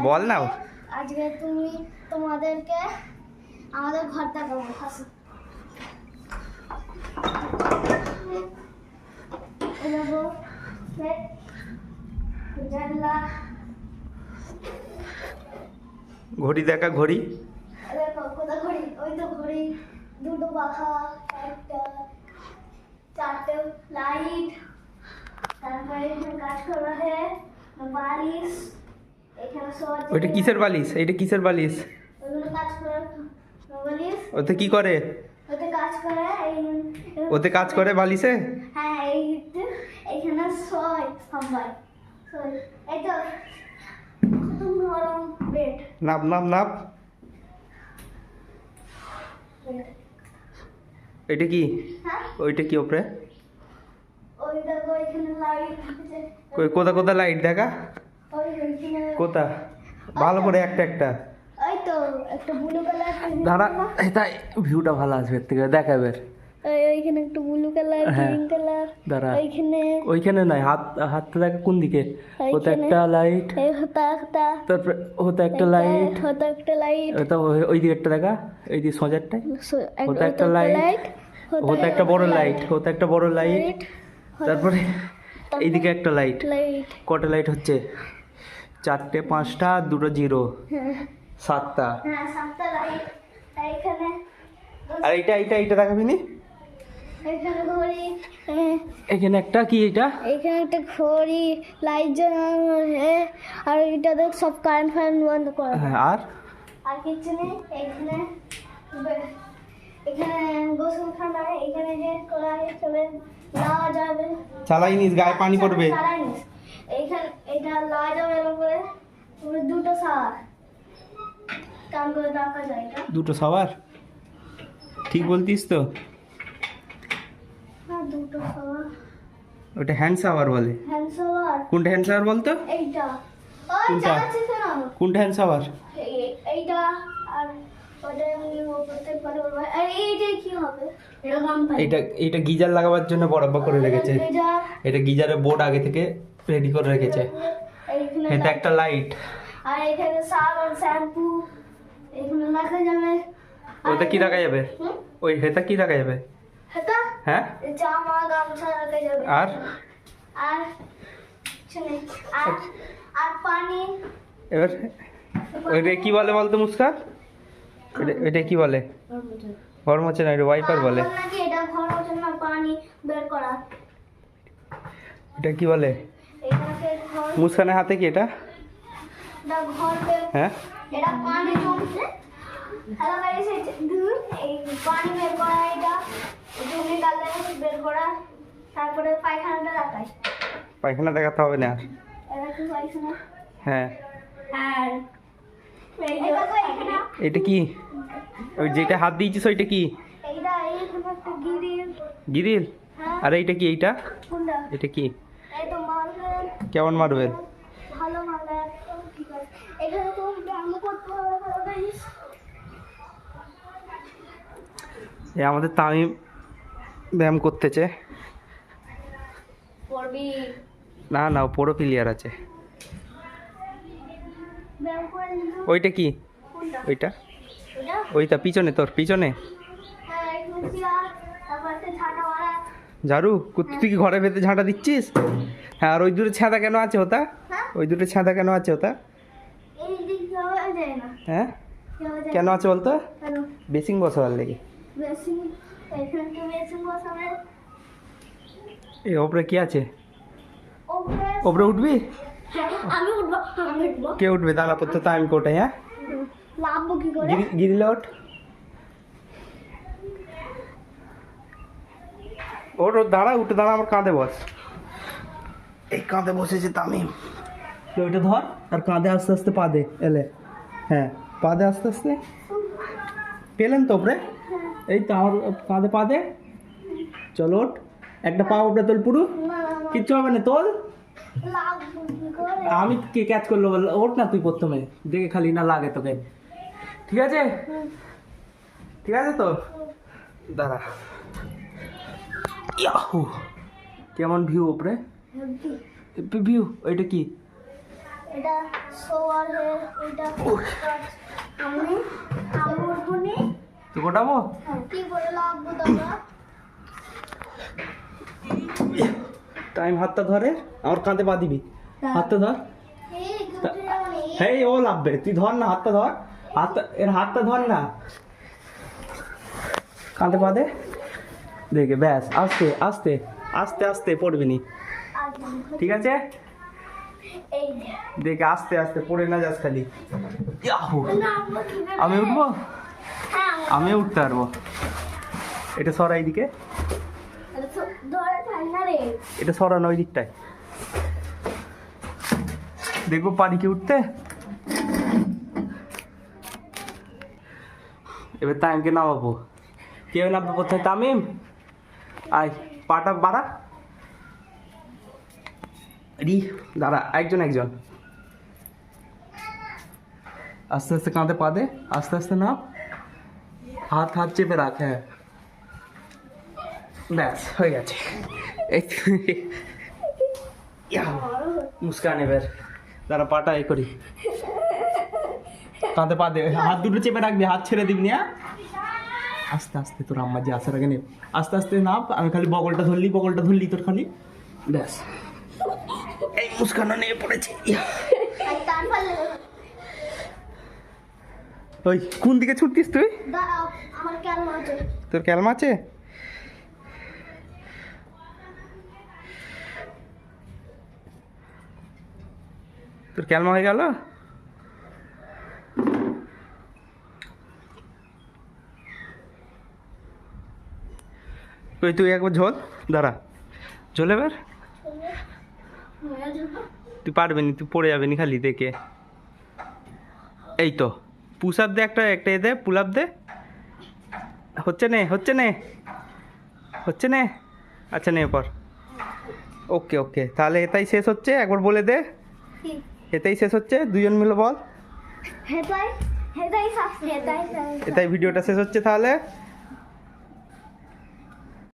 বল না। আজকে তোমাদেরকে আমাদের ঘর দেখাবো। হাসি দেখো, জানলা, ঘড়ি দেখা, ঘড়ি দেখো কোথায় ঘড়ি, ওই তো ঘড়ি, দুটো পাখা, একটা চারটে লাইট, তারপরে এখানে কাজ করা হয় বালিশ, এখানে সব ওইটা কিসের বালিশ? এইটা কিসের বালিশ? ওগুলো কাজ করে বালিশ, ওতে কি করে? ওতে কাজ করে ওতে কাজ করে বালিশে? হ্যাঁ এইখানে শোয় সবাই, এই তো কত নরম বেড, নাপ নাপ নাপ। এটা কি? হ্যাঁ ওইটা কি ওপরে? ওই দেখো এখানে লাইট আছে, কোথা কোথা লাইট দেখা? ওইখানে কোথা? ভালো করে একটা একটা ওই তো একটা ব্লু কালার, দাঁড়া, তাই ভিউটা ভালো আসবে এর থেকে, দেখ এবার। ওইখানে একটা ব্লু কালার, হ্যাঁ। গ্রিন কালার, দাঁড়া, ওইখানে ওইখানে নাই, হাতটা দেখা কোন দিকে? ওতে ওইখানে একটা লাইট, এই হতা একটা, তারপরে ওতে একটা লাইট, হতা একটা লাইট, ওটা ওই দিকে একটা দেখা, এই দিকে সোজারটাই ওতে একটা একটা লাইট, ওতে একটা বড় লাইট, ওতে একটা বড় লাইট, তারপরে এইদিকে একটা লাইট। লাইট, কটা লাইট হচ্ছে? 4টে, 5টা, 2টো জিরো, হ্যাঁ 7টা। হ্যাঁ 7টা লাইট, এইখানে আর এইটা এইটা এইটা দেখাবি নি? এখানে ঘড়ি, এখানে একটা কি এটা? এখানে একটা ঘড়ি, লাইট জ্বালানো আছে, আর এটা দেখ সব কারেন্ট ফারেন্ট বন্ধ করা, হ্যাঁ, আর কিছু নেই। এখানে গোসলখানা, এখানে যে করা হিসেবে লাওয়া যাবে, চালাই নিস, গায়ে পানি পড়বে। চালাইনিস, এইখানে এটা লাওয়া যাবে এরকম করে, তারপরে দুটো সার কাম করে রাখা যায়, এটা 2টো শাওয়ার, ঠিক বলতিস তো? হ্যাঁ দুটো সার, ওটা হ্যান্ড শাওয়ার বলে। হ্যান্ড শাওয়ার, কোনটা হ্যান্ড শাওয়ার বলতো? এইটা ওই কোনটা? চালাচ্ছি কেন, কোনটা হ্যান্ড শাওয়ার? এইটা, আর ওটা এমনি করতে পারে, আর এইটা কি হবে, এটা গরম পানি, এইটা এইটা গিজার লাগাবার জন্য বরাবর করে রেখেছে। এটা এটা গিজারের বোর্ড আগে থেকে রেডি করে রেখেছে। এইখানে এটা একটা লাইট। আর এখানে সাবান, শ্যাম্পু এখানে রাখা যাবে। ওটা কি রাখা যাবে? হুম? ওই হেতা কি রাখা যাবে? এটা হ্যাঁ, জামা গামছা রাখা যাবে, আর আর কিছু নেই। আর পানি, এবার ওইটা কি বলে বলতো মুস্কান? এটা কি বলে? ঘর মোছে না, এটা ওয়াইপার বলে। আর নাকি এটা ঘর জন্য পানি বের করা, এটা কি বলে? এটাকে ঘর, মুস্কানের হাতে কি এটা? এটা ঘর বের, হ্যাঁ, এটা পানি জমছে, হ্যালো গাইস, এই পানি বের করা, এটা জমি গালে বের করা, তারপরে পায়খানাটা রাখাই, পায়খানা দেখাতে হবে না আর। এটা কি পায়খানা, হ্যাঁ, আর এইটা পায়খানা, এটা কি? ওই যেটা হাত দিয়েছিস ওইটা কি? এইটা এইখানে একটা গিরিল, গিরিল? হ্যাঁ আর এইটা কি? এইটা কোনটা, এটা কি? এই তো মার্বেল, কেমন মার্বেল? ভালো মার্বেল, একদম ঠিক আছে। এখানে তো ব্যায়াম করতে হবে, হ্যালো গাইস, এ আমাদের তামিম ব্যায়াম করতেছে। করবি না না, ও পুরো ক্লিয়ার আছে। ব্যায়াম করে নিবো, ওইটা কি? কোনটা, ওইটা এটা ওইটা পিছনে, তোর পিছনে হ্যাঁ এখানে চেয়ার, তারপর একটা ঝাঁটা মারা, ঝাড়ু। তুই কি ঘরের ভেতরে ঝাঁটা দিচ্ছিস? হ্যাঁ, আর ওই দুটো ছাদা কেন আছে ওটা? হ্যাঁ ওই দুটো ছাদা কেন আছে ওটা? এই দিক যাওয়া যায় না, হ্যাঁ, যাওয়া যায় কেন না। আছে বলতো? কেন? বেসিং বসাবার লেগে। বেসিন, এখানে তো বেসিন বসাবে, এই ওপরে কি আছে? ওপরে ওপরে উঠবি? আমি উঠবো, আমি উঠবো, কে উঠবে? দাঁড়া করতে তামিম কোটাই। হ্যাঁ, লাভবো কি করে, গিরিলে ওঠ, ওর দাঁড়া, উঠে দাঁড়া, আমার কাঁধে বস। এই কাঁধে বসেছে তামিম। ওইটা ধর, আর কাঁধে আস্তে আস্তে পা দে, এলে। হ্যাঁ, পা দে আস্তে আস্তে। পেলেন তো ওপরে? এই তো আমার কাঁধে পা দে। চলো ওঠ, একটা পা ওপরে তোল পুরো, না কিচ্ছু হবে না, তোল। লাভবো কি করে, আমি কে ক্যাচ করলো বল? ওঠ না তুই প্রথমে, দেখে খালি না লাগে তোকে। ঠিক আছে? ঠিক আছে তো? দাঁড়া। ইয়াহু, কেমন ভিউ ওপরে? ভিউ? ওইটা কি? এটা সোয়ার এটা আমি উঠবনি তুই গোটাবো? কি করে লাগবো দাদা? টাইম হাতটা ধরে আমার কাঁধে পা দিবি, হাতটা ধর। এই ঘুরতে যাবনি হেই ও লাভবে, তুই ধর না, হাতটা ধর, হাতটা এর হাতটা ধর না, কাঁধে পা দে, দেখে ব্যাস, আস্তে আস্তে আস্তে আস্তে পড়বি নি, ঠিক আছে? এই দেখে আস্তে আস্তে পড়ে না যাস খালি। ইয়াহু! না আমরা কিভাবে আমি উঠবো? হ্যাঁ আমিও উঠতে পারবো। এটা সরা এইদিকে, ধরে থাক না রে এটা সরানো ওই দিকটায়, দেখবো পারি কি উঠতে। এবার তামিমকে নামাবো। কেউ নামবে কোথায়? তামিম আয়, পাটা বাড়া, রি দাঁড়া, একজন একজন, আস্তে আস্তে কাঁধে পা দে, আস্তে আস্তে নাম, হাত হাত চেপে রাখ, হ্যাঁ ব্যাস হয়ে গেছে। এই ইয়াহু! মুস্কান এবার দাঁড়া, পাটা এ করি, কাঁধে পা দে, হাত দুটো চেপে রাখবি, হাত ছেড়ে দিবি না। আস্তে আস্তে, তোর আম্মা যে আসার আগে নে, আস্তে আস্তে নাপ, আমি খালি বগলটা ধরলি তোর খালি, ব্যাস। এই মুস্কানও নিয়ে পড়েছে। আর তারপরে ওই কোন দিকে ছুটতিস তুই? দাঁড়াও আমার কেমন আছে তোর ক্যালমা আছে? তোর ক্যালমা হয়ে গেল? ওই তুই একবার ঝোল, দাঁড়া, ঝোল এবার, তুই পারবি নি, তুই পড়ে যাবি নি খালি দেখে। এই তো পুশ আপ দে, একটা একটা এ দে, পুল আপ দে, হচ্ছে নে, আচ্ছা নে পর, ওকে ওকে, তাহলে এটাই শেষ হচ্ছে, একবার বলে দে, এটাই শেষ হচ্ছে, দুজন মিলে বল, হেতাই হেতাই সাবস্ক্রাইব হেতাই এটাই ভিডিওটা শেষ হচ্ছে তাহলে।